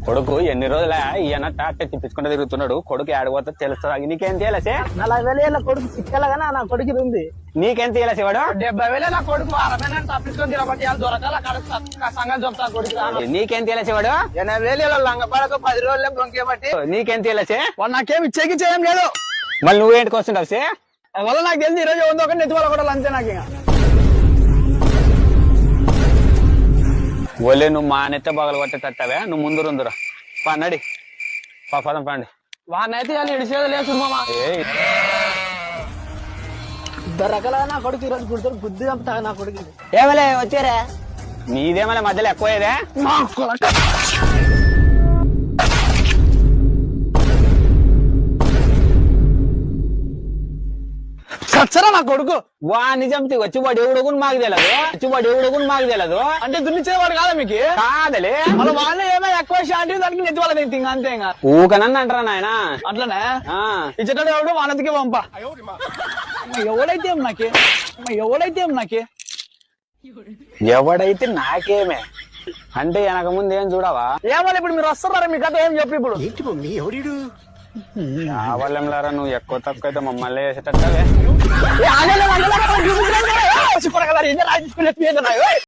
కొడుకు ఎన్ని రోజుల ఈయన టాక్టర్ తిప్పించుకుంటూ తిరుగుతున్నాడు. కొడుకు ఆడిపోతే తెలుస్తుంది. నీకేం తేలసే? 40,000 కొడుకు చిక్కలగానే నా కొడుకు ఉంది. నీకేం తేలసి వాడు? 70,000 నా కొడుకు తప్పించుకొని తిరగబట్టి దొరకాల సంగతి చెప్తా కొడుకు. నీకేం తేలసి వాడు? 80,000 లంగపడక 10 రోజులే బొంకే బట్టి. నీకేం తేలసే? వాళ్ళు నాకేం ఇచ్చేకి చేయం లేదు. మళ్ళీ నువ్వేంటికి వస్తుంటావు సే? వల్ల నాకు తెలిసి ఈ రోజు ఉందో ఒకటి నెత్తి వాళ్ళ కూడా అంతే నాకు. ఇంకా ఒలే నువ్వు మా నెత్త బాగలు కొట్టేటట్టవే. నువ్వు ముందు రుందురా పా నడి పదం పండి. వాడినైతే వాళ్ళు ఇడిచేది లేదు మామ. ఇద్దరు రకాలుగా నా కొడుకు ఈరోజు గుర్తు బుద్ధి చంపుతా నా కొడుకు. ఏమలే వచ్చారా? నీదేమలే మధ్యలో ఎక్కువదే. సచ్చరా నా కొడుకు వా నిజం వచ్చివాడు ఎవడుగుని మాకు తెలియదు. వచ్చివాడు ఎవడుగుని మాకు తెలియదు. అంటే దున్నిచ్చేవాడు కాదా మీకు? కాదలే మళ్ళీ వాళ్ళు ఏమో ఎక్కువ షాంటి దానికి నెత్తి వాళ్ళ తింగ్ అంతే. ఇంకా ఊకనన్ను అంటారా నాయన? అట్లనే ఇచ్చేటోడు ఎవడు వానందుకే పంప. ఎవడైతే నాకే ఎవడైతే నాకేమే అంటే వెనక ముందు ఏం చూడవా? ఏమన్నా ఇప్పుడు మీరు వస్తున్నారా? మీ కథ ఏం చెప్పి ఇప్పుడు కావాలంలారా నువ్వు ఎక్కువ తక్కువ అయితే మమ్మల్ని వేసేటట్టే.